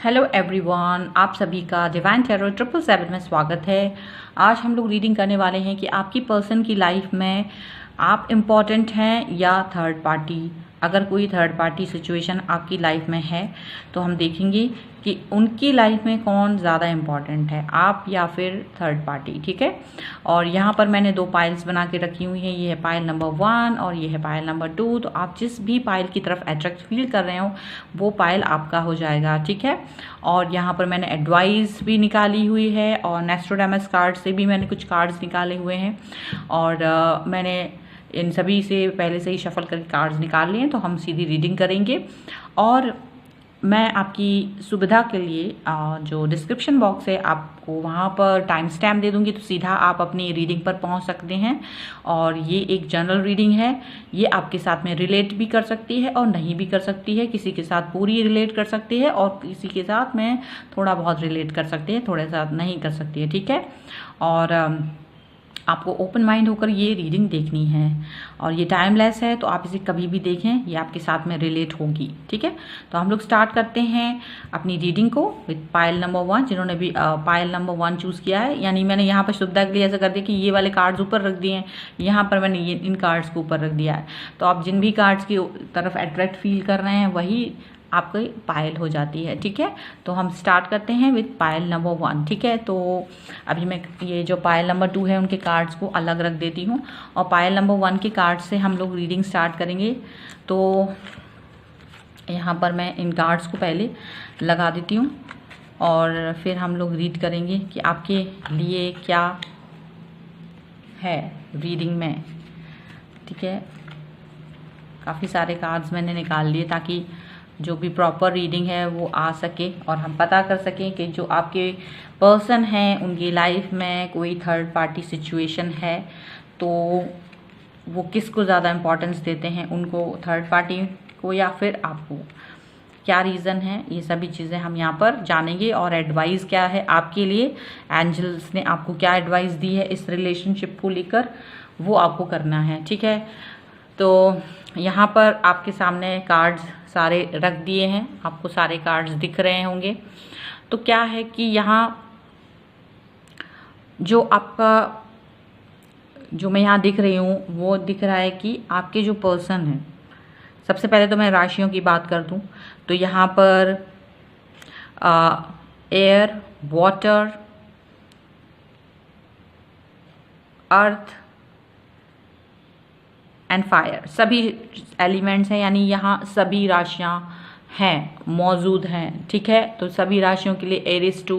Hello everyone, आप सभी का डिवाइन टैरो 777 में स्वागत है। आज हम लोग रीडिंग करने वाले हैं कि आपकी पर्सन की लाइफ में आप इम्पॉर्टेंट हैं या थर्ड पार्टी। अगर कोई थर्ड पार्टी सिचुएशन आपकी लाइफ में है तो हम देखेंगे कि उनकी लाइफ में कौन ज़्यादा इम्पॉर्टेंट है, आप या फिर थर्ड पार्टी। ठीक है। और यहाँ पर मैंने 2 पाइल्स बना के रखी हुई हैं। ये है पाइल नंबर 1 और ये है पाइल नंबर 2। तो आप जिस भी पाइल की तरफ अट्रैक्ट फील कर रहे हो वो पाइल आपका हो जाएगा। ठीक है। और यहाँ पर मैंने एडवाइस भी निकाली हुई है और नेस्ट्रोडेमस कार्ड से भी मैंने कुछ कार्ड्स निकाले हुए हैं और मैंने इन सभी से पहले से ही शफल करके कार्ड्स निकाल लिए हैं। तो हम सीधी रीडिंग करेंगे और मैं आपकी सुविधा के लिए जो डिस्क्रिप्शन बॉक्स है आपको वहाँ पर टाइम स्टैम्प दे दूँगी, तो सीधा आप अपनी रीडिंग पर पहुँच सकते हैं। और ये एक जनरल रीडिंग है, ये आपके साथ में रिलेट भी कर सकती है और नहीं भी कर सकती है। किसी के साथ पूरी रिलेट कर सकती है और किसी के साथ में थोड़ा बहुत रिलेट कर सकती है, थोड़े साथ नहीं कर सकती है। ठीक है। और आपको ओपन माइंड होकर ये रीडिंग देखनी है और ये टाइमलेस है, तो आप इसे कभी भी देखें, ये आपके साथ में रिलेट होगी। ठीक है। तो हम लोग स्टार्ट करते हैं अपनी रीडिंग को विद पाइल नंबर 1। जिन्होंने भी पाइल नंबर 1 चूज़ किया है, यानी मैंने यहाँ पर सुविधा के लिए ऐसा कर दिया कि ये वाले कार्ड्स ऊपर रख दिए हैं, यहाँ पर मैंने ये इन कार्ड्स को ऊपर रख दिया है। तो आप जिन भी कार्ड्स की तरफ अट्रैक्ट फील कर रहे हैं वही आपकी पायल हो जाती है। ठीक है। तो हम स्टार्ट करते हैं विद पायल नंबर 1। ठीक है। तो अभी मैं ये जो पायल नंबर 2 है उनके कार्ड्स को अलग रख देती हूँ और पायल नंबर 1 के कार्ड से हम लोग रीडिंग स्टार्ट करेंगे। तो यहाँ पर मैं इन कार्ड्स को पहले लगा देती हूँ और फिर हम लोग रीड करेंगे कि आपके लिए क्या है रीडिंग में। ठीक है। काफ़ी सारे कार्ड्स मैंने निकाल लिए ताकि जो भी प्रॉपर रीडिंग है वो आ सके और हम पता कर सकें कि जो आपके पर्सन हैं उनकी लाइफ में कोई थर्ड पार्टी सिचुएशन है तो वो किसको ज़्यादा इम्पोर्टेंस देते हैं, उनको थर्ड पार्टी को या फिर आपको। क्या रीज़न है, ये सभी चीज़ें हम यहाँ पर जानेंगे और एडवाइस क्या है आपके लिए, एंजल्स ने आपको क्या एडवाइस दी है इस रिलेशनशिप को लेकर, वो आपको करना है। ठीक है। तो यहाँ पर आपके सामने कार्ड्स सारे रख दिए हैं, आपको सारे कार्ड्स दिख रहे होंगे। तो क्या है कि यहाँ जो आपका जो मैं यहाँ दिख रही हूँ वो दिख रहा है कि आपके जो पर्सन हैं, सबसे पहले तो मैं राशियों की बात कर दूँ तो यहाँ पर air, water, earth and fire, सभी एलिमेंट्स हैं, यानी यहाँ सभी राशियाँ हैं, मौजूद हैं। ठीक है। तो सभी राशियों के लिए एरिस टू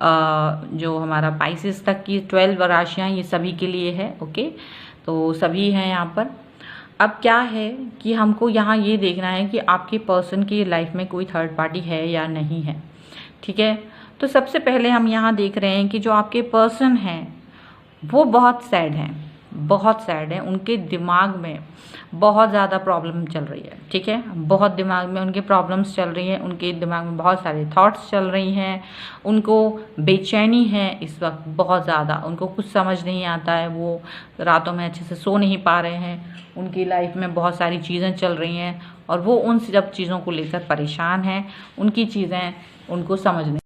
जो हमारा पाइसेस तक की 12 राशियाँ, ये सभी के लिए है। ओके। तो सभी हैं यहाँ पर। अब क्या है कि हमको यहाँ ये देखना है कि आपके पर्सन की लाइफ में कोई थर्ड पार्टी है या नहीं है। ठीक है। तो सबसे पहले हम यहाँ देख रहे हैं कि जो आपके पर्सन हैं वो बहुत सैड हैं, बहुत सैड है। उनके दिमाग में बहुत ज़्यादा प्रॉब्लम चल रही है। ठीक है। बहुत दिमाग में उनके प्रॉब्लम्स चल रही हैं, उनके दिमाग में बहुत सारे थॉट्स चल रही हैं, उनको बेचैनी है इस वक्त बहुत ज़्यादा, उनको कुछ समझ नहीं आता है, वो रातों में अच्छे से सो नहीं पा रहे हैं, उनकी लाइफ में बहुत सारी चीज़ें चल रही हैं और वो उन सब चीज़ों को लेकर परेशान हैं, उनकी चीज़ें उनको समझ नहीं।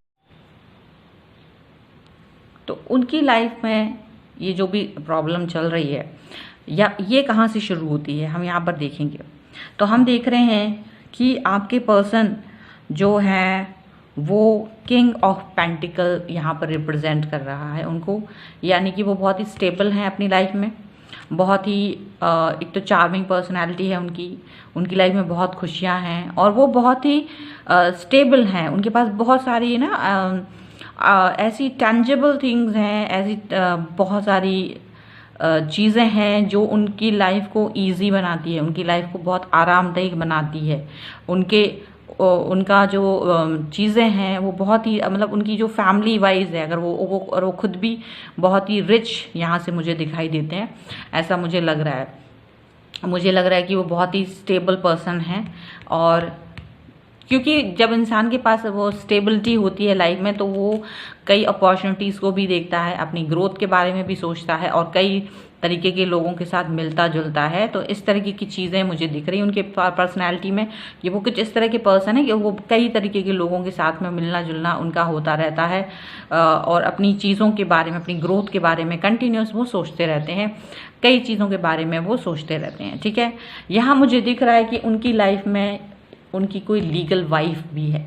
तो उनकी लाइफ में ये जो भी प्रॉब्लम चल रही है या ये कहाँ से शुरू होती है हम यहाँ पर देखेंगे। तो हम देख रहे हैं कि आपके पर्सन जो है वो किंग ऑफ पेंटिकल यहाँ पर रिप्रेजेंट कर रहा है उनको, यानी कि वो बहुत ही स्टेबल हैं अपनी लाइफ में, बहुत ही एक तो चार्मिंग पर्सनालिटी है उनकी लाइफ में बहुत खुशियाँ हैं और वो बहुत ही स्टेबल हैं। उनके पास बहुत सारी ना ऐसी टेंजिबल थिंग्स हैं, ऐसी बहुत सारी चीज़ें हैं जो उनकी लाइफ को इजी बनाती है, उनकी लाइफ को बहुत आरामदायक बनाती है। उनका जो चीज़ें हैं वो बहुत ही मतलब उनकी जो फैमिली वाइज है, अगर वो खुद भी बहुत ही रिच यहाँ से मुझे दिखाई देते हैं, ऐसा मुझे लग रहा है कि वो बहुत ही स्टेबल पर्सन हैं। और क्योंकि जब इंसान के पास वो स्टेबिलिटी होती है लाइफ में तो वो कई अपॉर्चुनिटीज़ को भी देखता है, अपनी ग्रोथ के बारे में भी सोचता है और कई तरीके के लोगों के साथ मिलता जुलता है। तो इस तरीके की चीज़ें मुझे दिख रही उनके पर्सनैलिटी में कि वो कुछ इस तरह के पर्सन है कि वो कई तरीके के लोगों के साथ में मिलना जुलना उनका होता रहता है और अपनी चीज़ों के बारे में, अपनी ग्रोथ के बारे में कंटिन्यूस वो सोचते रहते हैं, कई चीज़ों के बारे में वो सोचते रहते हैं। ठीक है, यहाँ मुझे दिख रहा है कि उनकी लाइफ में उनकी कोई लीगल वाइफ भी है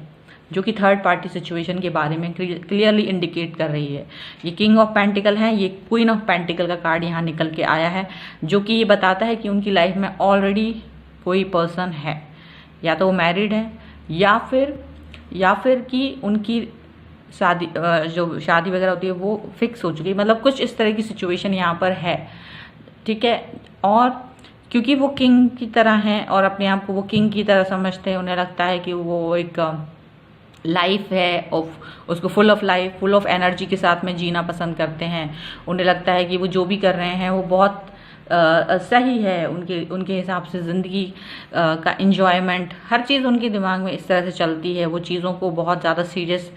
जो कि थर्ड पार्टी सिचुएशन के बारे में क्लियरली इंडिकेट कर रही है। ये किंग ऑफ पेंटिकल है, ये क्वीन ऑफ पेंटिकल का कार्ड यहाँ निकल के आया है, जो कि ये बताता है कि उनकी लाइफ में ऑलरेडी कोई पर्सन है, या तो वो मैरिड है या फिर कि उनकी शादी जो शादी वगैरह होती है वो फिक्स हो चुकी है। मतलब कुछ इस तरह की सिचुएशन यहाँ पर है। ठीक है, और क्योंकि वो किंग की तरह हैं और अपने आप को वो किंग की तरह समझते हैं, उन्हें लगता है कि वो एक लाइफ है उसको full of life, full of energy के साथ में जीना पसंद करते हैं। उन्हें लगता है कि वो जो भी कर रहे हैं वो बहुत सही है, उनके हिसाब से ज़िंदगी का एंजॉयमेंट, हर चीज़ उनके दिमाग में इस तरह से चलती है। वो चीज़ों को बहुत ज़्यादा सीरियस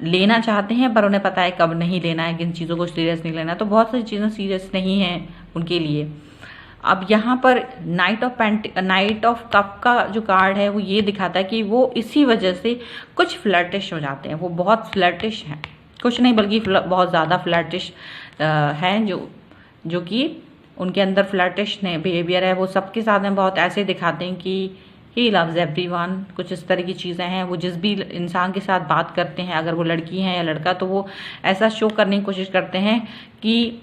लेना चाहते हैं, पर उन्हें पता है कब नहीं लेना है, किन चीज़ों को सीरियस नहीं लेना। तो बहुत सारी चीज़ें सीरियस नहीं हैं उनके लिए। अब यहाँ पर नाइट ऑफ कप का जो कार्ड है वो ये दिखाता है कि वो इसी वजह से कुछ फ्लर्टिश हो जाते हैं। वो बहुत फ्लर्टिश हैं, कुछ नहीं बल्कि बहुत ज़्यादा फ्लर्टिश हैं, जो कि उनके अंदर फ्लर्टिश बिहेवियर है। वो सबके साथ में बहुत ऐसे दिखाते हैं कि ही लव्स एवरीवन, कुछ इस तरह की चीज़ें हैं। वो जिस भी इंसान के साथ बात करते हैं, अगर वो लड़की है या लड़का, तो वो ऐसा शो करने की कोशिश करते हैं कि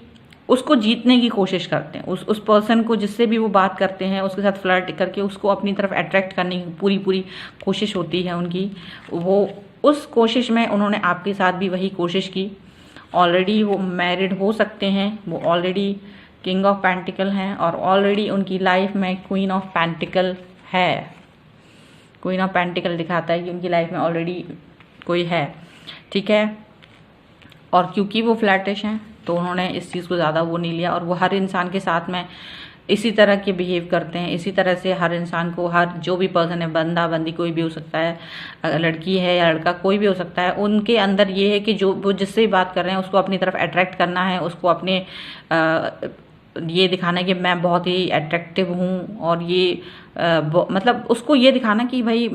उसको जीतने की कोशिश करते हैं। उस पर्सन को जिससे भी वो बात करते हैं उसके साथ फ्लर्ट करके उसको अपनी तरफ अट्रैक्ट करने की पूरी कोशिश होती है उनकी। वो उस कोशिश में उन्होंने आपके साथ भी वही कोशिश की। ऑलरेडी वो मैरिड हो सकते हैं, वो ऑलरेडी किंग ऑफ पेंटिकल हैं और ऑलरेडी उनकी लाइफ में क्वीन ऑफ पेंटिकल है। क्वीन ऑफ पेंटिकल दिखाता है कि उनकी लाइफ में ऑलरेडी कोई है। ठीक है, और क्योंकि वो फ्लैटिश हैं तो उन्होंने इस चीज़ को ज़्यादा वो नहीं लिया और वो हर इंसान के साथ में इसी तरह के बिहेव करते हैं। इसी तरह से हर इंसान को, हर जो भी पर्सन है, बंदा बंदी कोई भी हो सकता है, लड़की है या लड़का कोई भी हो सकता है, उनके अंदर ये है कि जो वो जिससे भी बात कर रहे हैं उसको अपनी तरफ अट्रैक्ट करना है, उसको अपने ये दिखाना है कि मैं बहुत ही अट्रैक्टिव हूँ, और ये मतलब उसको ये दिखाना कि भाई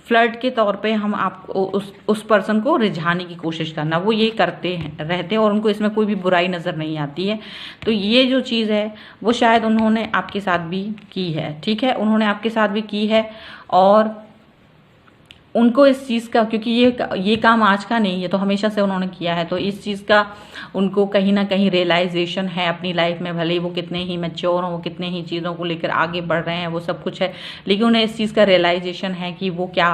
फ्लर्ट के तौर पे हम आपको उस पर्सन को रिझाने की कोशिश करना, वो ये करते हैं रहते हैं और उनको इसमें कोई भी बुराई नज़र नहीं आती है। तो ये जो चीज़ है वो शायद उन्होंने आपके साथ भी की है। ठीक है, उन्होंने आपके साथ भी की है और उनको इस चीज़ का, क्योंकि ये काम आज का नहीं है, तो हमेशा से उन्होंने किया है, तो इस चीज़ का उनको कहीं ना कहीं रियलाइजेशन है अपनी लाइफ में। भले ही वो कितने ही मैच्योर हों, वो कितने ही चीज़ों को लेकर आगे बढ़ रहे हैं, वो सब कुछ है, लेकिन उन्हें इस चीज़ का रियलाइजेशन है कि वो क्या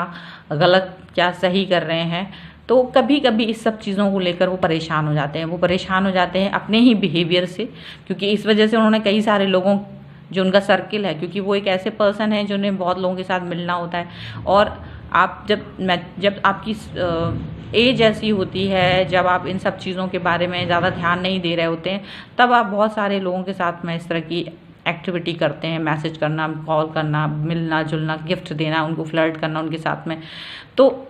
गलत क्या सही कर रहे हैं। तो कभी कभी इस सब चीज़ों को लेकर वो परेशान हो जाते हैं। वो परेशान हो जाते हैं अपने ही बिहेवियर से, क्योंकि इस वजह से उन्होंने कई सारे लोगों, जो उनका सर्किल है, क्योंकि वो एक ऐसे पर्सन है जिन्हें बहुत लोगों के साथ मिलना होता है, और आप जब आपकी एज ऐसी होती है, जब आप इन सब चीज़ों के बारे में ज़्यादा ध्यान नहीं दे रहे होते हैं, तब आप बहुत सारे लोगों के साथ में इस तरह की एक्टिविटी करते हैं, मैसेज करना, कॉल करना, मिलना जुलना, गिफ्ट देना, उनको फ्लर्ट करना उनके साथ में। तो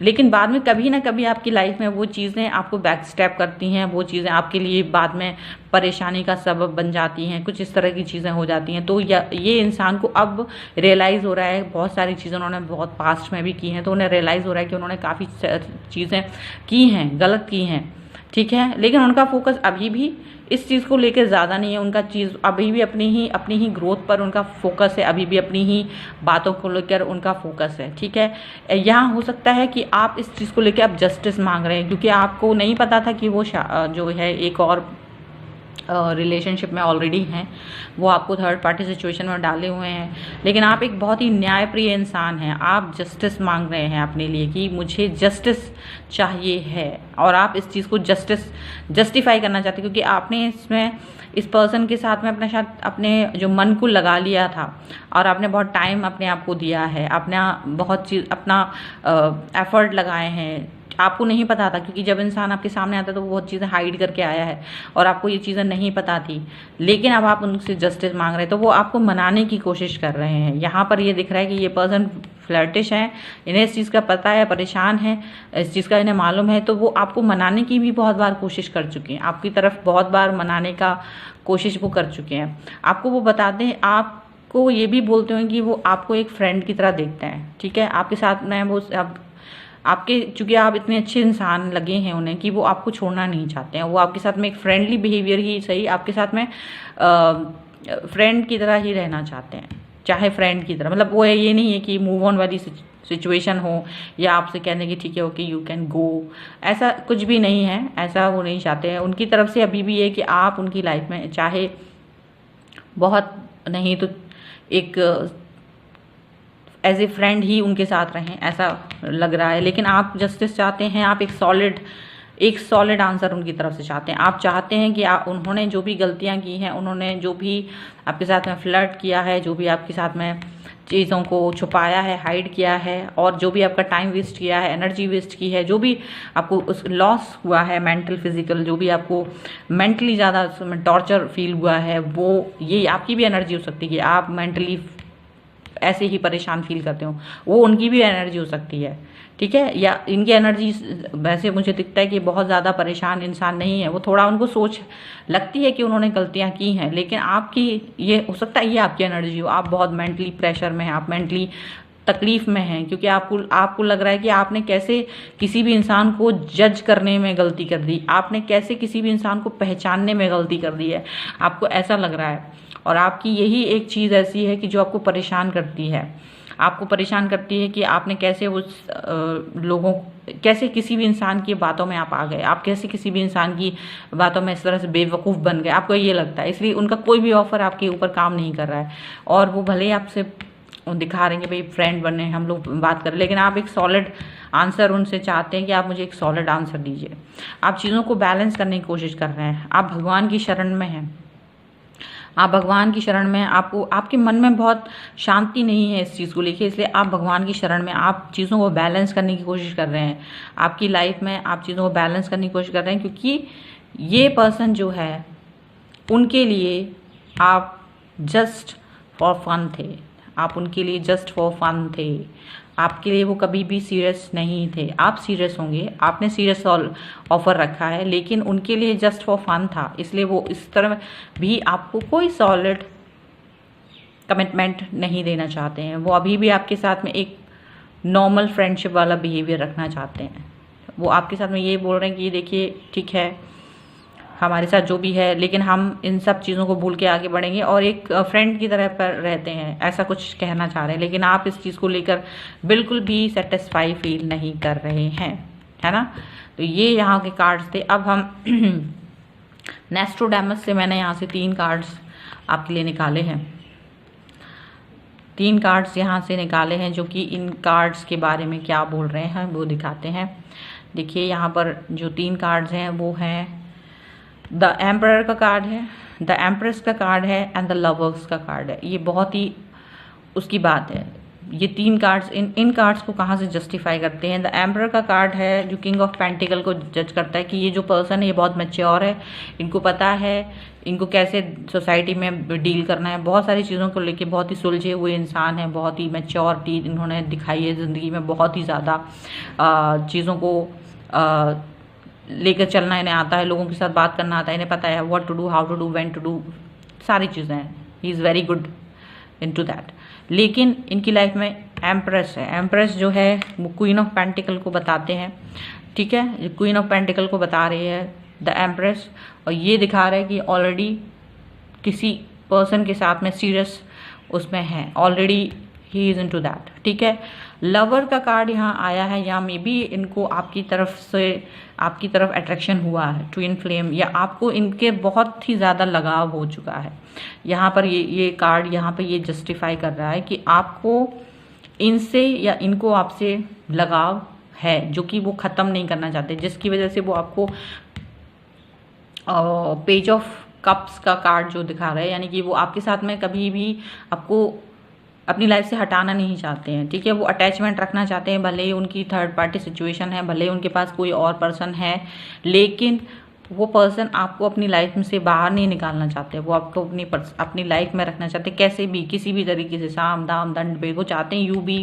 लेकिन बाद में कभी ना कभी आपकी लाइफ में वो चीज़ें आपको बैक स्टेप करती हैं, वो चीज़ें आपके लिए बाद में परेशानी का सबब बन जाती हैं, कुछ इस तरह की चीज़ें हो जाती हैं। तो ये इंसान को अब रियलाइज़ हो रहा है, बहुत सारी चीज़ें उन्होंने बहुत पास्ट में भी की हैं, तो उन्हें रियलाइज़ हो रहा है कि उन्होंने काफ़ी चीज़ें की हैं, गलत की हैं। ठीक है, लेकिन उनका फोकस अभी भी इस चीज़ को लेकर ज़्यादा नहीं है। उनका चीज़ अभी भी अपनी ही ग्रोथ पर उनका फोकस है, अभी भी अपनी ही बातों को लेकर उनका फोकस है। ठीक है, यहाँ हो सकता है कि आप इस चीज़ को लेकर आप जस्टिस मांग रहे हैं, क्योंकि आपको नहीं पता था कि वो जो है एक और रिलेशनशिप में ऑलरेडी हैं, वो आपको थर्ड पार्टी सिचुएशन में डाले हुए हैं, लेकिन आप एक बहुत ही न्यायप्रिय इंसान हैं। आप जस्टिस मांग रहे हैं अपने लिए कि मुझे जस्टिस चाहिए है, और आप इस चीज़ को जस्टिफाई करना चाहते हैं, क्योंकि आपने इसमें इस पर्सन के साथ में अपने जो मन को लगा लिया था, और आपने बहुत टाइम अपने आप को दिया है, अपना एफर्ट लगाए हैं। आपको नहीं पता था, क्योंकि जब इंसान आपके सामने आता है तो वो बहुत चीज़ें हाइड करके आया है, और आपको ये चीज़ें नहीं पता थी, लेकिन अब आप उनसे जस्टिस मांग रहे हैं, तो वो आपको मनाने की कोशिश कर रहे हैं। यहाँ पर ये दिख रहा है कि ये पर्सन फ्लर्टिश हैं, इन्हें इस चीज़ का पता है, परेशान है, इस चीज़ का इन्हें मालूम है, तो वो आपको मनाने की भी बहुत बार कोशिश कर चुके हैं, आपकी तरफ बहुत बार मनाने का कोशिश वो कर चुके हैं। आपको वो बताते हैं, आपको ये भी बोलते हैं कि वो आपको एक फ्रेंड की तरह देखते हैं, ठीक है। आपके साथ में वो आपके चूँकि आप इतने अच्छे इंसान लगे हैं उन्हें कि वो आपको छोड़ना नहीं चाहते हैं। वो आपके साथ में एक फ्रेंडली बिहेवियर ही सही, आपके साथ में फ्रेंड की तरह ही रहना चाहते हैं, चाहे फ्रेंड की तरह, मतलब वो है, ये नहीं है कि मूव ऑन वाली सिचुएशन हो या आपसे कहने की ठीक है ओके यू कैन गो, ऐसा कुछ भी नहीं है, ऐसा वो नहीं चाहते हैं। उनकी तरफ से अभी भी है कि आप उनकी लाइफ में चाहे बहुत नहीं तो एक एज ए फ्रेंड ही उनके साथ रहें, ऐसा लग रहा है। लेकिन आप जस्टिस चाहते हैं, आप एक सॉलिड आंसर उनकी तरफ से चाहते हैं। आप चाहते हैं कि उन्होंने जो भी गलतियां की हैं, उन्होंने जो भी आपके साथ में फ्लर्ट किया है, जो भी आपके साथ में चीज़ों को छुपाया है, हाइड किया है, और जो भी आपका टाइम वेस्ट किया है, एनर्जी वेस्ट की है, जो भी आपको उस लॉस हुआ है मेंटल फिजिकल, जो भी आपको मेंटली ज़्यादा टॉर्चर फील हुआ है, वो ये आपकी भी एनर्जी हो सकती है। आप मेंटली ऐसे ही परेशान फील करते हो, वो उनकी भी एनर्जी हो सकती है, ठीक है। या इनकी एनर्जी वैसे मुझे दिखता है कि बहुत ज़्यादा परेशान इंसान नहीं है, वो थोड़ा उनको सोच लगती है कि उन्होंने गलतियां की हैं, लेकिन आपकी ये हो सकता है ये आपकी एनर्जी हो, आप बहुत मेंटली प्रेशर में हैं, आप मेंटली तकलीफ में हैं, क्योंकि आपको लग रहा है कि आपने कैसे किसी भी इंसान को जज करने में गलती कर दी, आपने कैसे किसी भी इंसान को पहचानने में गलती कर दी है, आपको ऐसा लग रहा है। और आपकी यही एक चीज़ ऐसी है कि जो आपको परेशान करती है, आपको परेशान करती है कि आपने कैसे उस कैसे किसी भी इंसान की बातों में आप आ गए, आप कैसे किसी भी इंसान की बातों में इस तरह से बेवकूफ़ बन गए, आपको ये लगता है। इसलिए उनका कोई भी ऑफर आपके ऊपर काम नहीं कर रहा है, और वो भले ही आपसे दिखा रहे हैं कि भाई फ्रेंड बने, हम लोग बात करें, लेकिन आप एक सॉलिड आंसर उनसे चाहते हैं कि आप मुझे एक सॉलिड आंसर दीजिए। आप चीज़ों को बैलेंस करने की कोशिश कर रहे हैं, आप भगवान की शरण में हैं, आप भगवान की शरण में, आपको आपके मन में बहुत शांति नहीं है इस चीज़ को लेके, इसलिए आप भगवान की शरण में आप चीज़ों को बैलेंस करने की कोशिश कर रहे हैं। आपकी लाइफ में आप चीज़ों को बैलेंस करने की कोशिश कर रहे हैं, क्योंकि ये पर्सन जो है उनके लिए आप जस्ट फॉर फन थे, आप उनके लिए जस्ट फॉर फन थे, आपके लिए वो कभी भी सीरियस नहीं थे। आप सीरियस होंगे, आपने सीरियस ऑफर रखा है, लेकिन उनके लिए जस्ट फॉर फन था, इसलिए वो इस तरह भी आपको कोई सॉलिड कमिटमेंट नहीं देना चाहते हैं। वो अभी भी आपके साथ में एक नॉर्मल फ्रेंडशिप वाला बिहेवियर रखना चाहते हैं। वो आपके साथ में ये बोल रहे हैं कि देखिए ठीक है हमारे साथ जो भी है, लेकिन हम इन सब चीज़ों को भूल के आगे बढ़ेंगे और एक फ्रेंड की तरह पर रहते हैं, ऐसा कुछ कहना चाह रहे हैं। लेकिन आप इस चीज़ को लेकर बिल्कुल भी सेटिस्फाई फील नहीं कर रहे हैं, है ना। तो ये यहाँ के कार्ड्स थे। अब हम नेस्ट्रोडेमस से मैंने यहाँ से 3 कार्ड्स आपके लिए निकाले हैं, 3 कार्ड्स यहाँ से निकाले हैं जो कि इन कार्ड्स के बारे में क्या बोल रहे हैं वो दिखाते हैं। देखिए यहाँ पर जो 3 कार्ड्स हैं वो हैं द एम्परर का कार्ड है, द एम्प्रेस का कार्ड है एंड द लवर्स का कार्ड है। ये बहुत ही उसकी बात है। ये 3 कार्ड्स इन कार्ड्स को कहाँ से जस्टिफाई करते हैं। द एम्परर का कार्ड है जो किंग ऑफ पेंटिकल को जज करता है कि ये जो पर्सन है ये बहुत मैच्योर है, इनको पता है इनको कैसे सोसाइटी में डील करना है, बहुत सारी चीज़ों को लेके बहुत ही सुलझे हुए इंसान है, बहुत ही मैच्योरिटी इन्होंने दिखाई है ज़िंदगी में, बहुत ही ज़्यादा चीज़ों को लेकर चलना इन्हें आता है, लोगों के साथ बात करना आता है, इन्हें पता है what to do, how to do, when to do, सारी चीज़ें हैं। He is very good into that. लेकिन इनकी लाइफ में एम्प्रेस है, एम्प्रेस जो है वो क्वीन ऑफ पेंटिकल को बताते हैं, ठीक है। क्वीन ऑफ पेंटिकल को बता रही है द एम्प्रेस, और ये दिखा रहा है कि ऑलरेडी किसी पर्सन के साथ में सीरियस उसमें है, already he is into that, ठीक है। लवर का कार्ड यहाँ आया है, या मे बी इनको आपकी तरफ अट्रैक्शन हुआ है, ट्विन फ्लेम, या आपको इनके बहुत ही ज़्यादा लगाव हो चुका है। यहाँ पर ये कार्ड यहाँ पे ये जस्टिफाई कर रहा है कि आपको इनसे या इनको आपसे लगाव है जो कि वो ख़त्म नहीं करना चाहते, जिसकी वजह से वो आपको पेज ऑफ कप्स का कार्ड जो दिखा रहा है, यानी कि वो आपके साथ में कभी भी आपको अपनी लाइफ से हटाना नहीं चाहते हैं, ठीक है। वो अटैचमेंट रखना चाहते हैं, भले ही उनकी थर्ड पार्टी सिचुएशन है, भले ही उनके पास कोई और पर्सन है, लेकिन तो वो पर्सन आपको अपनी लाइफ में से बाहर नहीं निकालना चाहते, वो आपको अपनी लाइफ में रखना चाहते, कैसे भी किसी भी तरीके से, साम दाम दंड भेद, वो चाहते हैं यू बी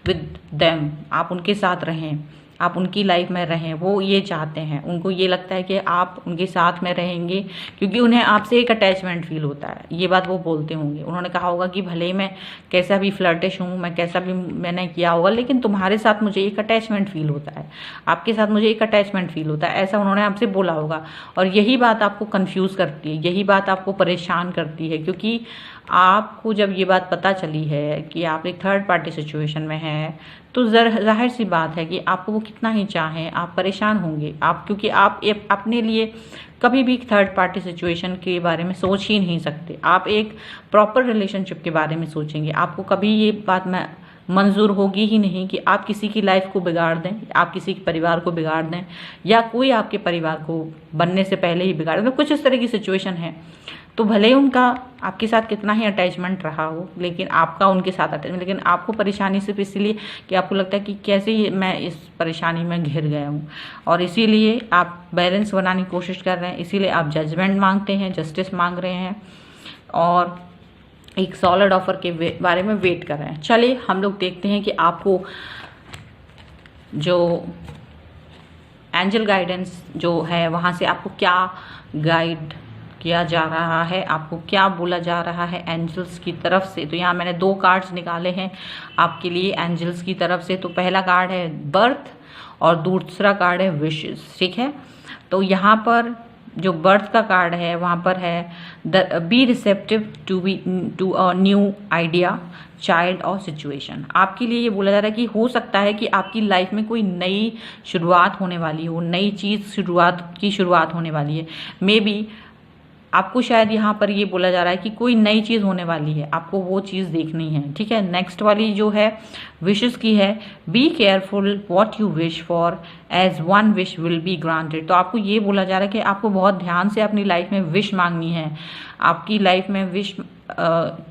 विद देम, आप उनके साथ रहें, आप उनकी लाइफ में रहें, वो ये चाहते हैं। उनको ये लगता है कि आप उनके साथ में रहेंगे क्योंकि उन्हें आपसे एक अटैचमेंट फील होता है। ये बात वो बोलते होंगे, उन्होंने कहा होगा कि भले ही मैं कैसा भी फ्लर्टिश हूँ, मैं कैसा भी मैंने किया होगा, लेकिन तुम्हारे साथ मुझे एक अटैचमेंट फील होता है, आपके साथ मुझे एक अटैचमेंट फील होता है, ऐसा उन्होंने आपसे बोला होगा। और यही बात आपको कन्फ्यूज़ करती है, यही बात आपको परेशान करती है, क्योंकि आपको जब ये बात पता चली है कि आप एक थर्ड पार्टी सिचुएशन में हैं, तो जाहिर सी बात है कि आपको वो कितना ही चाहें, आप परेशान होंगे। आप क्योंकि आप अपने लिए कभी भी थर्ड पार्टी सिचुएशन के बारे में सोच ही नहीं सकते, आप एक प्रॉपर रिलेशनशिप के बारे में सोचेंगे। आपको कभी ये बात मंजूर होगी ही नहीं कि आप किसी की लाइफ को बिगाड़ दें, आप किसी के परिवार को बिगाड़ दें, या कोई आपके परिवार को बनने से पहले ही बिगाड़ दें। कुछ इस तरह की सिचुएशन है, तो भले ही उनका आपके साथ कितना ही अटैचमेंट रहा हो, लेकिन आपका उनके साथ अटैचमेंट, लेकिन आपको परेशानी सिर्फ इसलिए कि आपको लगता है कि कैसे मैं इस परेशानी में घिर गया हूँ, और इसीलिए आप बैलेंस बनाने की कोशिश कर रहे हैं, इसीलिए आप जजमेंट मांगते हैं, जस्टिस मांग रहे हैं, और एक सॉलिड ऑफर के बारे में वेट कर रहे हैं। चलिए हम लोग देखते हैं कि आपको जो एंजल गाइडेंस जो है वहाँ से आपको क्या गाइड किया जा रहा है, आपको क्या बोला जा रहा है एंजल्स की तरफ से। तो यहाँ मैंने 2 कार्ड्स निकाले हैं आपके लिए एंजल्स की तरफ से। तो पहला कार्ड है बर्थ और दूसरा कार्ड है विशेस, ठीक है। तो यहाँ पर जो बर्थ का कार्ड है वहाँ पर है be receptive to a new idea, child और सिचुएशन। आपके लिए ये बोला जा रहा है कि हो सकता है कि आपकी लाइफ में कोई नई शुरुआत होने वाली हो, नई चीज़ शुरुआत होने वाली है। मे बी आपको शायद यहाँ पर ये बोला जा रहा है कि कोई नई चीज़ होने वाली है, आपको वो चीज़ देखनी है, ठीक है। नेक्स्ट वाली जो है विशेस की है, be careful what you wish for as one wish will be granted. तो आपको ये बोला जा रहा है कि आपको बहुत ध्यान से अपनी लाइफ में विश मांगनी है। आपकी लाइफ में विश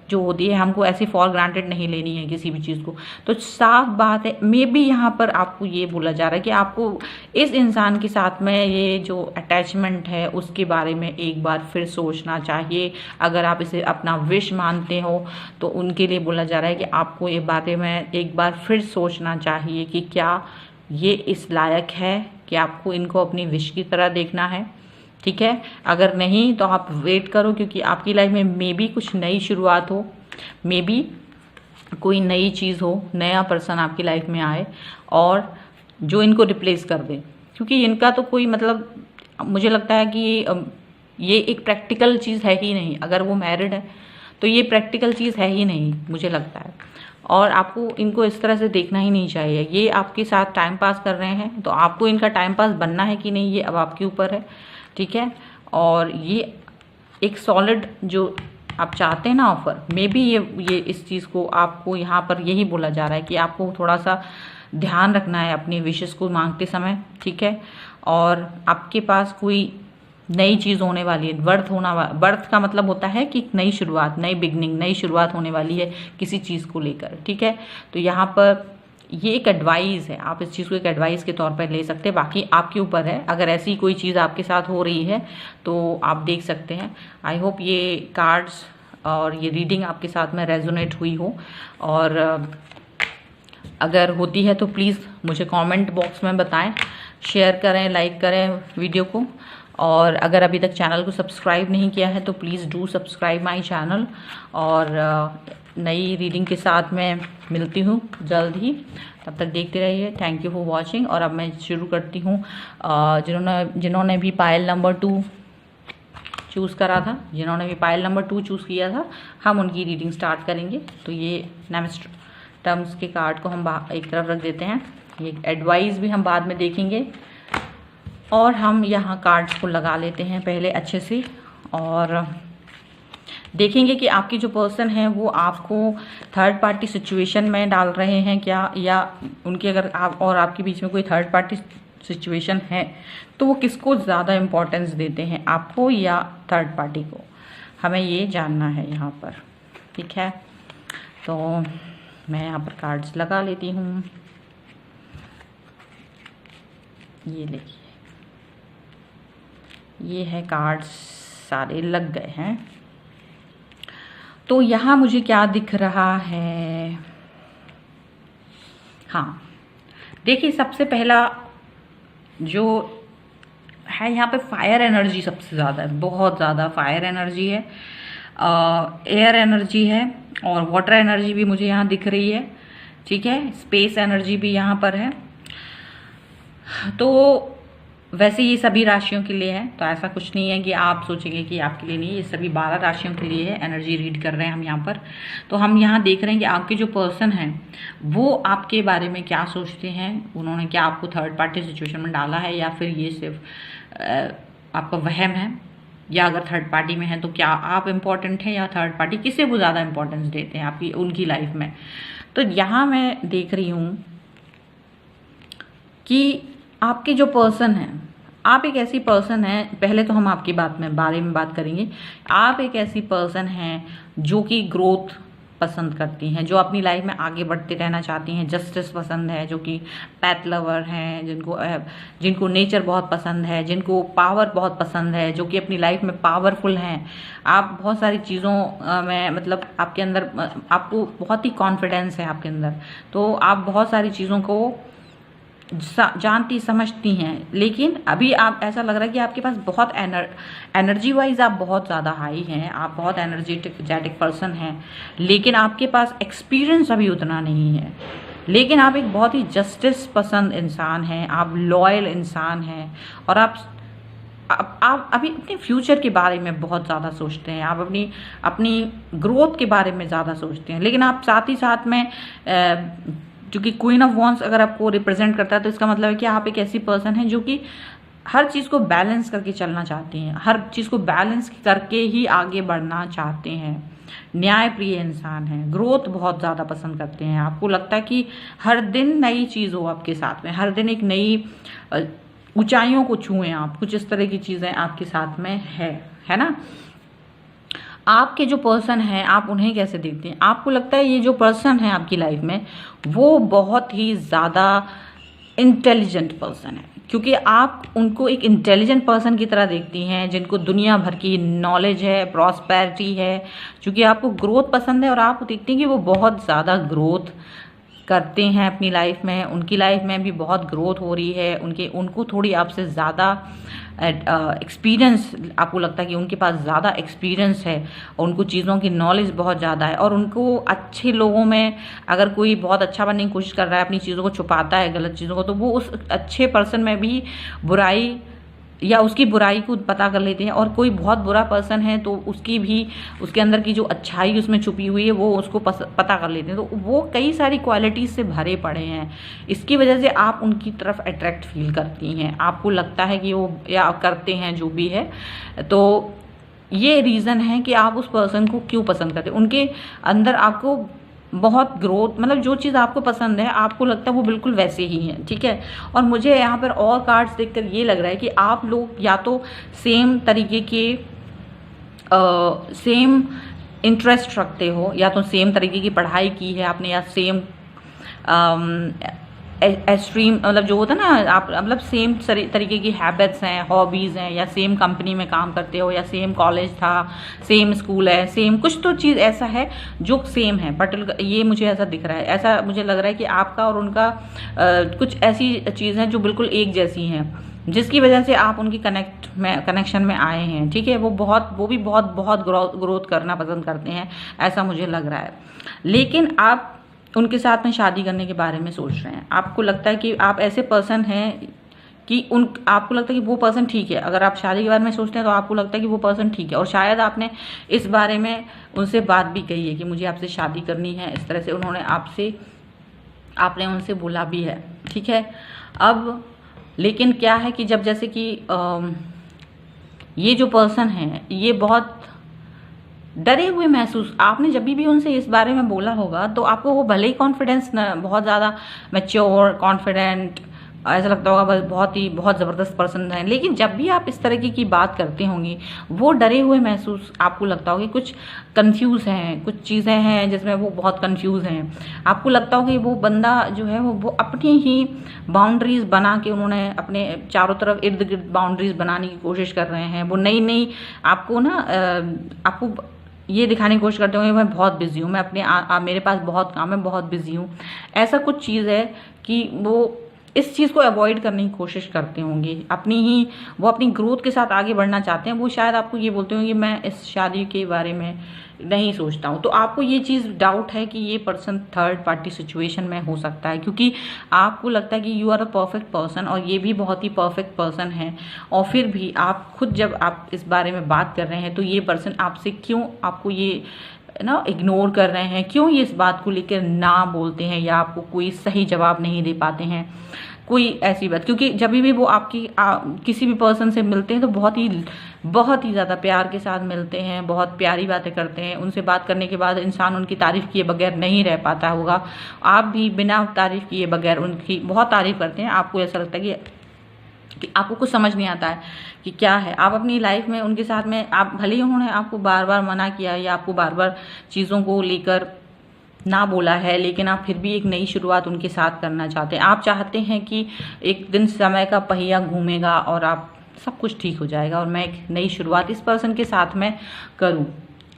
जो होती है, हमको ऐसे फॉर ग्रांटेड नहीं लेनी है किसी भी चीज़ को। तो साफ बात है, मे बी यहाँ पर आपको ये बोला जा रहा है कि आपको इस इंसान के साथ में ये जो अटैचमेंट है उसके बारे में एक बार फिर सोचना चाहिए। अगर आप इसे अपना विश मानते हो तो उनके लिए बोला जा रहा है कि आपको ये बारे में एक बार फिर सोचना चाहिए कि क्या ये इस लायक है कि आपको इनको अपनी विश की तरह देखना है, ठीक है। अगर नहीं तो आप वेट करो, क्योंकि आपकी लाइफ में मे बी कुछ नई शुरुआत हो, मे बी कोई नई चीज़ हो, नया पर्सन आपकी लाइफ में आए और जो इनको रिप्लेस कर दे। क्योंकि इनका तो कोई मतलब, मुझे लगता है कि ये एक प्रैक्टिकल चीज़ है ही नहीं। अगर वो मैरिड है तो ये प्रैक्टिकल चीज़ है ही नहीं, मुझे लगता है। और आपको इनको इस तरह से देखना ही नहीं चाहिए। ये आपके साथ टाइम पास कर रहे हैं, तो आपको इनका टाइम पास बनना है कि नहीं, ये अब आपके ऊपर है, ठीक है। और ये एक सॉलिड जो आप चाहते हैं ना ऑफर, मे बी ये इस चीज़ को आपको यहाँ पर यही बोला जा रहा है कि आपको थोड़ा सा ध्यान रखना है अपनी विशेस को मांगते समय, ठीक है। और आपके पास कोई नई चीज़ होने वाली है, बर्थ का मतलब होता है कि नई शुरुआत, नई बिगनिंग, नई शुरुआत होने वाली है किसी चीज़ को लेकर, ठीक है। तो यहाँ पर ये एक एडवाइस है, आप इस चीज़ को एक एडवाइस के तौर पर ले सकते हैं। बाकी आपके ऊपर है, अगर ऐसी कोई चीज़ आपके साथ हो रही है तो आप देख सकते हैं। आई होप ये कार्ड्स और ये रीडिंग आपके साथ में रेजोनेट हुई हो, और अगर होती है तो प्लीज़ मुझे कमेंट बॉक्स में बताएं, शेयर करें, लाइक करें वीडियो को। और अगर अभी तक चैनल को सब्सक्राइब नहीं किया है तो please do subscribe my channel. और नई रीडिंग के साथ मैं मिलती हूँ जल्द ही, तब तक देखते रहिए। Thank you for watching. और अब मैं शुरू करती हूँ। जिन्होंने भी पायल नंबर 2 चूज़ करा था, जिन्होंने भी पायल नंबर 2 चूज़ किया था, हम उनकी रीडिंग स्टार्ट करेंगे। तो ये नेक्स्ट टर्म्स के कार्ड को हम एक तरफ रख देते हैं, ये एडवाइस भी हम बाद में देखेंगे। और हम यहाँ कार्ड्स को लगा लेते हैं पहले अच्छे से, और देखेंगे कि आपकी जो पर्सन है वो आपको थर्ड पार्टी सिचुएशन में डाल रहे हैं क्या, या उनके अगर आप और आपके बीच में कोई थर्ड पार्टी सिचुएशन है तो वो किसको ज़्यादा इम्पोर्टेंस देते हैं, आपको या थर्ड पार्टी को। हमें ये जानना है यहाँ पर, ठीक है। तो मैं यहाँ पर कार्ड्स लगा लेती हूँ। ये देखिए, ये है कार्ड्स सारे लग गए हैं। तो यहाँ मुझे क्या दिख रहा है, हाँ देखिए, सबसे पहला जो है यहाँ पे फायर एनर्जी सबसे ज़्यादा है, बहुत ज़्यादा फायर एनर्जी है, एयर एनर्जी है और वाटर एनर्जी भी मुझे यहाँ दिख रही है, ठीक है, स्पेस एनर्जी भी यहाँ पर है। तो वैसे ये सभी राशियों के लिए है, तो ऐसा कुछ नहीं है कि आप सोचेंगे कि आपके लिए नहीं, ये सभी 12 राशियों के लिए है। एनर्जी रीड कर रहे हैं हम यहाँ पर। तो हम यहाँ देख रहे हैं कि आपके जो पर्सन हैं वो आपके बारे में क्या सोचते हैं, उन्होंने क्या आपको थर्ड पार्टी सिचुएशन में डाला है या फिर ये सिर्फ आपका वहम है, या अगर थर्ड पार्टी में है तो क्या आप इम्पोर्टेंट हैं या थर्ड पार्टी, किसे वो ज़्यादा इंपॉर्टेंस देते हैं आपकी उनकी लाइफ में। तो यहाँ मैं देख रही हूँ कि आपके जो पर्सन हैं, आप एक ऐसी पर्सन हैं, पहले तो हम आपकी बारे में बात करेंगे। आप एक ऐसी पर्सन हैं जो कि ग्रोथ पसंद करती हैं, जो अपनी लाइफ में आगे बढ़ते रहना चाहती हैं, जस्टिस पसंद है, जो कि पैथ लवर हैं, जिनको नेचर बहुत पसंद है, जिनको पावर बहुत पसंद है, जो कि अपनी लाइफ में पावरफुल हैं। आप बहुत सारी चीज़ों में मतलब आपके अंदर आपको बहुत ही कॉन्फिडेंस है आपके अंदर, तो आप बहुत सारी चीज़ों को जानती समझती हैं। लेकिन अभी आप ऐसा लग रहा है कि आपके पास बहुत एनर्जी वाइज आप बहुत ज़्यादा हाई हैं, आप बहुत एनर्जेटिक पर्सन हैं, लेकिन आपके पास एक्सपीरियंस अभी उतना नहीं है। लेकिन आप एक बहुत ही जस्टिस पसंद इंसान हैं, आप लॉयल इंसान हैं और आप अभी अपने फ्यूचर के बारे में बहुत ज़्यादा सोचते हैं, आप अपनी ग्रोथ के बारे में ज़्यादा सोचते हैं। लेकिन आप साथ ही साथ में क्योंकि क्वीन ऑफ वॉन्ड्स अगर आपको रिप्रेजेंट करता है तो इसका मतलब है कि आप एक ऐसी पर्सन हैं जो कि हर चीज़ को बैलेंस करके चलना चाहती हैं, हर चीज़ को बैलेंस करके ही आगे बढ़ना चाहते हैं, न्याय प्रिय इंसान हैं, ग्रोथ बहुत ज़्यादा पसंद करते हैं। आपको लगता है कि हर दिन नई चीज़ हो आपके साथ में, हर दिन एक नई ऊंचाइयों को छुएं आप, कुछ इस तरह की चीज़ें आपके साथ में है ना। आपके जो पर्सन हैं आप उन्हें कैसे देखते हैं, आपको लगता है ये जो पर्सन है आपकी लाइफ में वो बहुत ही ज़्यादा इंटेलिजेंट पर्सन है, क्योंकि आप उनको एक इंटेलिजेंट पर्सन की तरह देखती हैं, जिनको दुनिया भर की नॉलेज है, प्रॉस्पेरिटी है, क्योंकि आपको ग्रोथ पसंद है और आप देखती हैं कि वो बहुत ज़्यादा ग्रोथ करते हैं अपनी लाइफ में, उनकी लाइफ में भी बहुत ग्रोथ हो रही है, उनको थोड़ी आपसे ज़्यादा एक्सपीरियंस, आपको लगता है कि उनके पास ज़्यादा एक्सपीरियंस है, उनको चीज़ों की नॉलेज बहुत ज़्यादा है और उनको अच्छे लोगों में अगर कोई बहुत अच्छा बनने की कोशिश कर रहा है, अपनी चीज़ों को छुपाता है, गलत चीज़ों को, तो वो उस अच्छे पर्सन में भी बुराई या उसकी बुराई को पता कर लेते हैं। और कोई बहुत बुरा पर्सन है तो उसकी भी उसके अंदर की जो अच्छाई उसमें छुपी हुई है वो उसको पता कर लेते हैं। तो वो कई सारी क्वालिटीज़ से भरे पड़े हैं, इसकी वजह से आप उनकी तरफ अट्रैक्ट फील करती हैं, आपको लगता है कि वो या करते हैं जो भी है। तो ये रीज़न है कि आप उस पर्सन को क्यों पसंद करते हैं, उनके अंदर आपको बहुत ग्रोथ, मतलब जो चीज़ आपको पसंद है आपको लगता है वो बिल्कुल वैसे ही हैं, ठीक है। और मुझे यहाँ पर और कार्ड्स देखकर ये लग रहा है कि आप लोग या तो सेम तरीके के सेम इंटरेस्ट रखते हो, या तो सेम तरीके की पढ़ाई की है आपने, या सेम एक्सट्रीम मतलब जो होता है ना, आप मतलब सेम तरीके की हैबिट्स हैं, हॉबीज़ हैं, या सेम कंपनी में काम करते हो, या सेम कॉलेज था, सेम स्कूल है, सेम कुछ तो चीज़ ऐसा है जो सेम है। बट ये मुझे ऐसा दिख रहा है, ऐसा मुझे लग रहा है कि आपका और उनका कुछ ऐसी चीज़ है जो बिल्कुल एक जैसी हैं, जिसकी वजह से आप उनकी कनेक्शन में आए हैं, ठीक है। वो भी बहुत ग्रोथ करना पसंद करते हैं, ऐसा मुझे लग रहा है। लेकिन आप उनके साथ में शादी करने के बारे में सोच रहे हैं, आपको लगता है कि आप ऐसे पर्सन हैं कि आपको लगता है कि वो पर्सन ठीक है। अगर आप शादी के बारे में सोचते हैं तो आपको लगता है कि वो पर्सन ठीक है, और शायद आपने इस बारे में उनसे बात भी कही है कि मुझे आपसे शादी करनी है, इस तरह से आपने उनसे बोला भी है, ठीक है। अब लेकिन क्या है कि जब जैसे कि ये जो पर्सन है ये बहुत डरे हुए महसूस, आपने जब भी उनसे इस बारे में बोला होगा तो आपको वो भले ही कॉन्फिडेंस बहुत ज़्यादा मैच्योर, कॉन्फिडेंट, ऐसा लगता होगा बस बहुत ज़बरदस्त पर्सन है। लेकिन जब भी आप इस तरीके की बात करते होंगे, वो डरे हुए महसूस आपको लगता होगा, कुछ कंफ्यूज हैं, कुछ चीज़ें हैं जिसमें वो बहुत कंफ्यूज हैं। आपको लगता होगा कि वो बंदा जो है वो अपनी ही बाउंड्रीज बना के, उन्होंने अपने चारों तरफ इर्द गिर्द बाउंड्रीज बनाने की कोशिश कर रहे हैं। वो नई नई आपको ना आपको ये दिखाने की कोशिश करते होंगे मैं बहुत बिजी हूँ, मैं अपने मेरे पास बहुत काम है, बहुत बिजी हूँ। ऐसा कुछ चीज़ है कि वो इस चीज़ को अवॉइड करने की कोशिश करते होंगे, वो अपनी ग्रोथ के साथ आगे बढ़ना चाहते हैं। वो शायद आपको ये बोलते होंगे मैं इस शादी के बारे में नहीं सोचता हूँ। तो आपको ये चीज़ डाउट है कि ये पर्सन थर्ड पार्टी सिचुएशन में हो सकता है, क्योंकि आपको लगता है कि you are a perfect person और ये भी बहुत ही परफेक्ट पर्सन है। और फिर भी आप खुद जब आप इस बारे में बात कर रहे हैं तो ये पर्सन आपसे क्यों आपको ये ना इग्नोर कर रहे हैं, क्यों ये इस बात को लेकर ना बोलते हैं या आपको कोई सही जवाब नहीं दे पाते हैं, कोई ऐसी बात। क्योंकि जब भी वो किसी भी पर्सन से मिलते हैं तो बहुत ही ज़्यादा प्यार के साथ मिलते हैं, बहुत प्यारी बातें करते हैं। उनसे बात करने के बाद इंसान उनकी तारीफ़ किए बगैर नहीं रह पाता होगा। आप भी बिना तारीफ़ किए बगैर उनकी बहुत तारीफ़ करते हैं। आपको ऐसा लगता है कि आपको कुछ समझ नहीं आता है कि क्या है। आप अपनी लाइफ में उनके साथ में, आप भले ही उन्होंने आपको बार बार मना किया या आपको बार बार चीज़ों को लेकर ना बोला है, लेकिन आप फिर भी एक नई शुरुआत उनके साथ करना चाहते हैं। आप चाहते हैं कि एक दिन समय का पहिया घूमेगा और आप सब कुछ ठीक हो जाएगा और मैं एक नई शुरुआत इस पर्सन के साथ में करूं।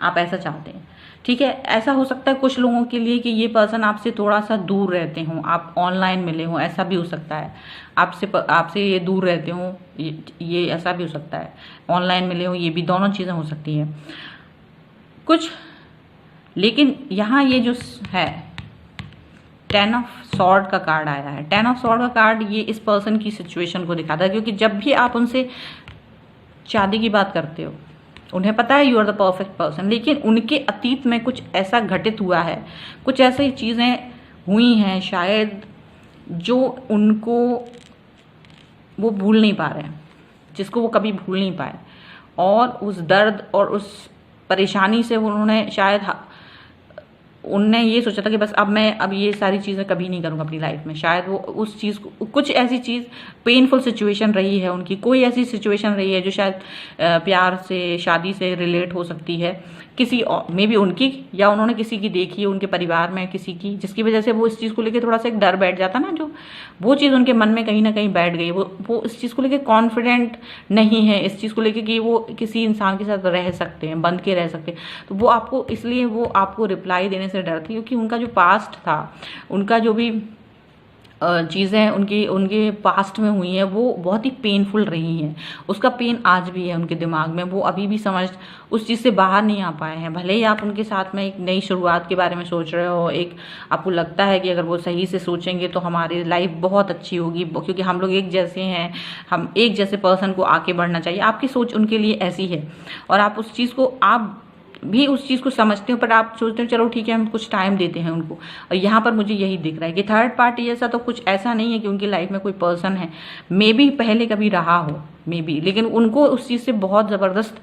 आप ऐसा चाहते हैं, ठीक है। ऐसा हो सकता है कुछ लोगों के लिए कि ये पर्सन आपसे थोड़ा सा दूर रहते हों, आप ऑनलाइन मिले हों, ऐसा भी हो सकता है। आपसे ये दूर रहते हों, ये ऐसा भी हो सकता है। ऑनलाइन मिले हों, ये भी दोनों चीज़ें हो सकती हैं कुछ। लेकिन यहाँ ये जो है 10 ऑफ सॉर्ड का कार्ड आया है। 10 ऑफ सॉर्ड का कार्ड ये इस पर्सन की सिचुएशन को दिखाता है, क्योंकि जब भी आप उनसे शादी की बात करते हो, उन्हें पता है you are the perfect person, लेकिन उनके अतीत में कुछ ऐसा घटित हुआ है, कुछ ऐसी चीज़ें हुई हैं शायद जो उनको वो भूल नहीं पा रहे हैं, जिसको वो कभी भूल नहीं पाए। और उस दर्द और उस परेशानी से उन्होंने शायद उनने ये सोचा था कि बस अब ये सारी चीज़ें कभी नहीं करूँगा अपनी लाइफ में। शायद वो उस चीज़ को, कुछ ऐसी चीज़ पेनफुल सिचुएशन रही है उनकी, कोई ऐसी सिचुएशन रही है जो शायद प्यार से, शादी से रिलेट हो सकती है, किसी मे बी उनकी, या उन्होंने किसी की देखी है उनके परिवार में किसी की, जिसकी वजह से वो इस चीज़ को लेकर थोड़ा सा एक डर बैठ जाता ना, जो वो चीज़ उनके मन में कहीं ना कहीं बैठ गई। वो इस चीज़ को लेकर कॉन्फिडेंट नहीं है, इस चीज़ को लेकर कि वो किसी इंसान के साथ रह सकते हैं, बंध के रह सकते हैं। तो वो आपको, इसलिए वो आपको रिप्लाई देने से डरती, क्योंकि उनका जो पास्ट था, उनका जो भी चीज़ें उनके पास्ट में हुई हैं वो बहुत ही पेनफुल रही हैं। उसका पेन आज भी है उनके दिमाग में, वो अभी भी उस चीज़ से बाहर नहीं आ पाए हैं। भले ही आप उनके साथ में एक नई शुरुआत के बारे में सोच रहे हो, एक आपको लगता है कि अगर वो सही से सोचेंगे तो हमारी लाइफ बहुत अच्छी होगी, क्योंकि हम लोग एक जैसे हैं, हम एक जैसे पर्सन को आगे बढ़ना चाहिए। आपकी सोच उनके लिए ऐसी है और आप उस चीज़ को, आप भी उस चीज़ को समझते हो, पर आप सोचते हो चलो ठीक है हम कुछ टाइम देते हैं उनको। और यहाँ पर मुझे यही दिख रहा है कि थर्ड पार्टी जैसा तो कुछ ऐसा नहीं है कि उनकी लाइफ में कोई पर्सन है, मे बी पहले कभी रहा हो, मे बी, लेकिन उनको उस चीज़ से बहुत ज़बरदस्त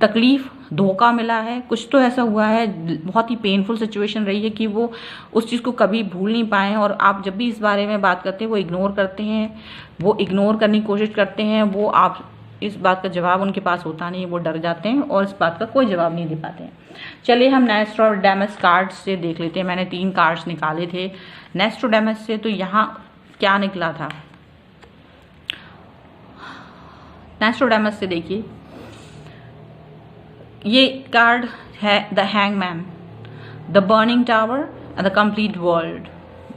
तकलीफ, धोखा मिला है, कुछ तो ऐसा हुआ है, बहुत ही पेनफुल सिचुएशन रही है कि वो उस चीज़ को कभी भूल नहीं पाए हैं। और आप जब भी इस बारे में बात करते हैं वो इग्नोर करते हैं, वो इग्नोर करने की कोशिश करते हैं, वो आप इस बात का जवाब उनके पास होता नहीं है, वो डर जाते हैं और इस बात का कोई जवाब नहीं दे पाते हैं। चलिए हम नेस्ट्रोडेमस कार्ड्स से देख लेते हैं। मैंने 3 कार्ड्स निकाले थे नेस्ट्रोडेमस से, तो यहाँ क्या निकला था नेस्ट्रोडेमस से, देखिए ये कार्ड है the hangman, the burning tower and the complete world.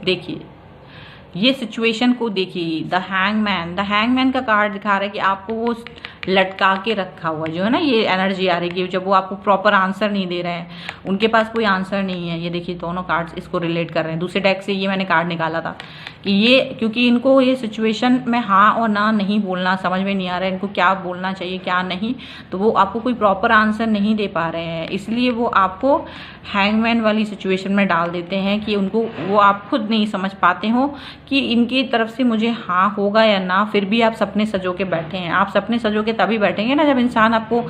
देखिए ये सिचुएशन को देखिए, द हैंगमैन का कार्ड दिखा रहा है कि आपको वो लटका के रखा हुआ जो है ना, ये एनर्जी आ रही है कि जब वो आपको प्रॉपर आंसर नहीं दे रहे हैं, उनके पास कोई आंसर नहीं है। ये देखिए दोनों कार्ड्स इसको रिलेट कर रहे हैं। दूसरे डेक से ये मैंने कार्ड निकाला था कि ये, क्योंकि इनको ये सिचुएशन में हाँ और ना नहीं बोलना समझ में नहीं आ रहा है, इनको क्या बोलना चाहिए क्या नहीं, तो वो आपको कोई प्रॉपर आंसर नहीं दे पा रहे हैं, इसलिए वो आपको हैंगमैन वाली सिचुएशन में डाल देते हैं कि उनको, वो आप खुद नहीं समझ पाते हो कि इनकी तरफ से मुझे हाँ होगा या ना, फिर भी आप सपने सजो के बैठे हैं। आप सपने सजो के तभी बैठेंगे ना जब इंसान आपको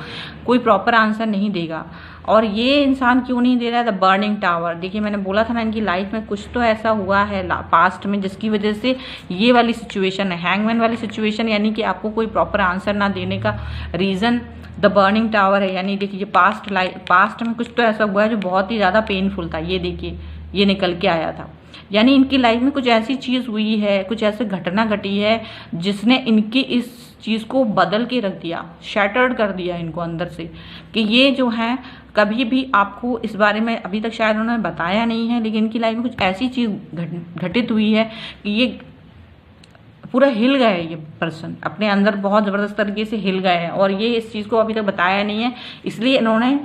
कोई प्रॉपर आंसर नहीं देगा। और ये इंसान क्यों नहीं दे रहा है? The burning tower. देखिए, मैंने बोला था ना, इनकी लाइफ में कुछ तो ऐसा हुआ है पास्ट में जिसकी वजह से ये वाली सिचुएशन है, हैंगमैन वाली सिचुएशन, यानी कि आपको कोई प्रॉपर आंसर ना देने का रीज़न द बर्निंग टावर है। यानी देखिए, पास्ट में कुछ तो ऐसा हुआ है जो बहुत ही ज़्यादा पेनफुल था। ये देखिए, ये निकल के आया था। यानी इनकी लाइफ में कुछ ऐसी चीज़ हुई है, कुछ ऐसी घटना घटी है जिसने इनकी इस चीज़ को बदल के रख दिया, शैटर्ड कर दिया इनको अंदर से, कि ये जो है कभी भी आपको इस बारे में अभी तक शायद उन्होंने बताया नहीं है, लेकिन इनकी लाइफ में कुछ ऐसी चीज़ घटित हुई है कि ये पूरा हिल गए। ये पर्सन अपने अंदर बहुत ज़बरदस्त तरीके से हिल गए हैं और ये इस चीज़ को अभी तक बताया नहीं है। इसलिए इन्होंने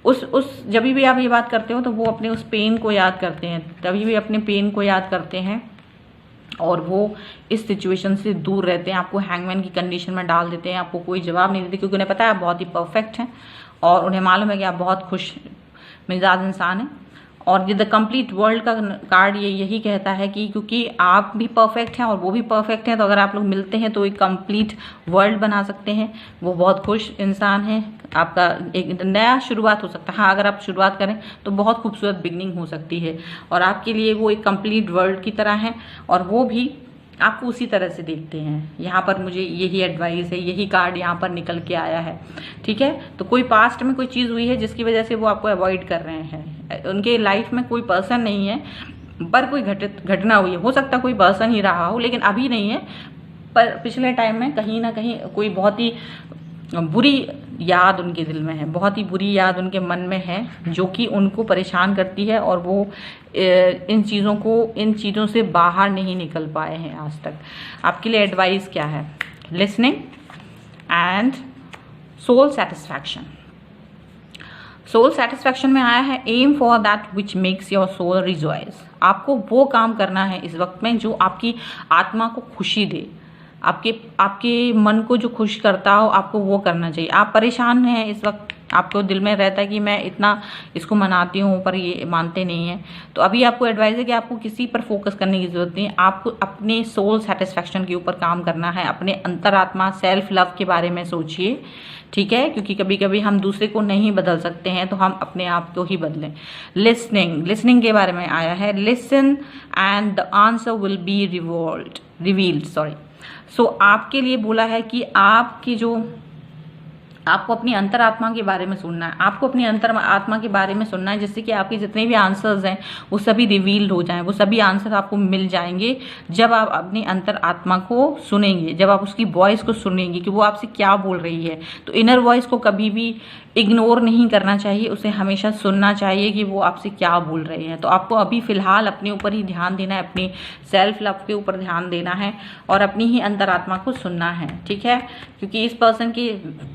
उस जब भी आप ये बात करते हो तो वो अपने उस पेन को याद करते हैं, तभी भी अपने पेन को याद करते हैं और वो इस सिचुएशन से दूर रहते हैं। आपको हैंगमैन की कंडीशन में डाल देते हैं, आपको कोई जवाब नहीं देते, क्योंकि उन्हें पता है आप बहुत ही परफेक्ट हैं और उन्हें मालूम है कि आप बहुत खुश मिजाज इंसान हैं। और ये द कंप्लीट वर्ल्ड का कार्ड ये यही कहता है कि क्योंकि आप भी परफेक्ट हैं और वो भी परफेक्ट हैं, तो अगर आप लोग मिलते हैं तो एक कंप्लीट वर्ल्ड बना सकते हैं। वो बहुत खुश इंसान है, आपका एक नया शुरुआत हो सकता है। हाँ, अगर आप शुरुआत करें तो बहुत खूबसूरत बिगनिंग हो सकती है और आपके लिए वो एक कंप्लीट वर्ल्ड की तरह है और वो भी आपको उसी तरह से देखते हैं। यहाँ पर मुझे यही एडवाइस है, यही कार्ड यहाँ पर निकल के आया है। ठीक है, तो कोई पास्ट में कोई चीज़ हुई है जिसकी वजह से वो आपको अवॉइड कर रहे हैं। उनके लाइफ में कोई पर्सन नहीं है, पर कोई घटना हुई है। हो सकता है कोई पर्सन ही रहा हो, लेकिन अभी नहीं है, पर पिछले टाइम में कहीं ना कहीं कोई बहुत ही बुरी याद उनके दिल में है, बहुत ही बुरी याद उनके मन में है जो कि उनको परेशान करती है और वो इन चीज़ों से बाहर नहीं निकल पाए हैं आज तक। आपके लिए एडवाइस क्या है? Listening and soul satisfaction. Soul satisfaction में आया है aim for that which makes your soul rejoice. आपको वो काम करना है इस वक्त में जो आपकी आत्मा को खुशी दे, आपके मन को जो खुश करता हो, आपको वो करना चाहिए। आप परेशान हैं इस वक्त, आपको दिल में रहता है कि मैं इतना इसको मनाती हूँ पर ये मानते नहीं हैं, तो अभी आपको एडवाइस है कि आपको किसी पर फोकस करने की ज़रूरत नहीं है। आपको अपने सोल सेटिस्फैक्शन के ऊपर काम करना है, अपने अंतरात्मा सेल्फ लव के बारे में सोचिए। ठीक है, क्योंकि कभी कभी हम दूसरे को नहीं बदल सकते हैं, तो हम अपने आप को ही बदलें। लिसनिंग के बारे में आया है, listen and the answer will be revealed. So आपके लिए बोला है कि आपको अपनी अंतरात्मा के बारे में सुनना है, आपको अपनी अंतरात्मा के बारे में सुनना है, जिससे कि आपके जितने भी आंसर्स हैं वो सभी रिवील्ड हो जाएं। वो सभी आंसर आपको मिल जाएंगे जब आप अपनी अंतरात्मा को सुनेंगे, जब आप उसकी वॉइस को सुनेंगे कि वो आपसे क्या बोल रही है। तो इनर वॉइस को कभी भी इग्नोर नहीं करना चाहिए, उसे हमेशा सुनना चाहिए कि वो आपसे क्या बोल रहे हैं। तो आपको अभी फिलहाल अपने ऊपर ही ध्यान देना है, अपनी सेल्फ लव के ऊपर ध्यान देना है और अपनी ही अंतरात्मा को सुनना है। ठीक है, क्योंकि इस पर्सन के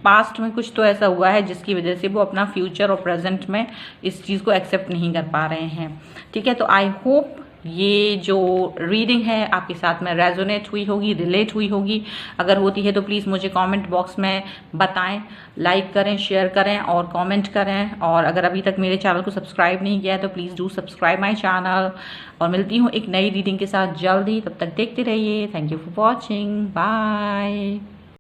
पास्ट में कुछ तो ऐसा हुआ है जिसकी वजह से वो अपना फ्यूचर और प्रेजेंट में इस चीज़ को एक्सेप्ट नहीं कर पा रहे हैं। ठीक है, तो आई होप ये जो रीडिंग है आपके साथ में रेजोनेट हुई होगी, रिलेट हुई होगी। अगर होती है तो प्लीज़ मुझे कमेंट बॉक्स में बताएं, लाइक करें, शेयर करें और कमेंट करें। और अगर अभी तक मेरे चैनल को सब्सक्राइब नहीं किया है तो please do subscribe my channel. और मिलती हूँ एक नई रीडिंग के साथ जल्दी, तब तक देखते रहिए। Thank you for watching, bye.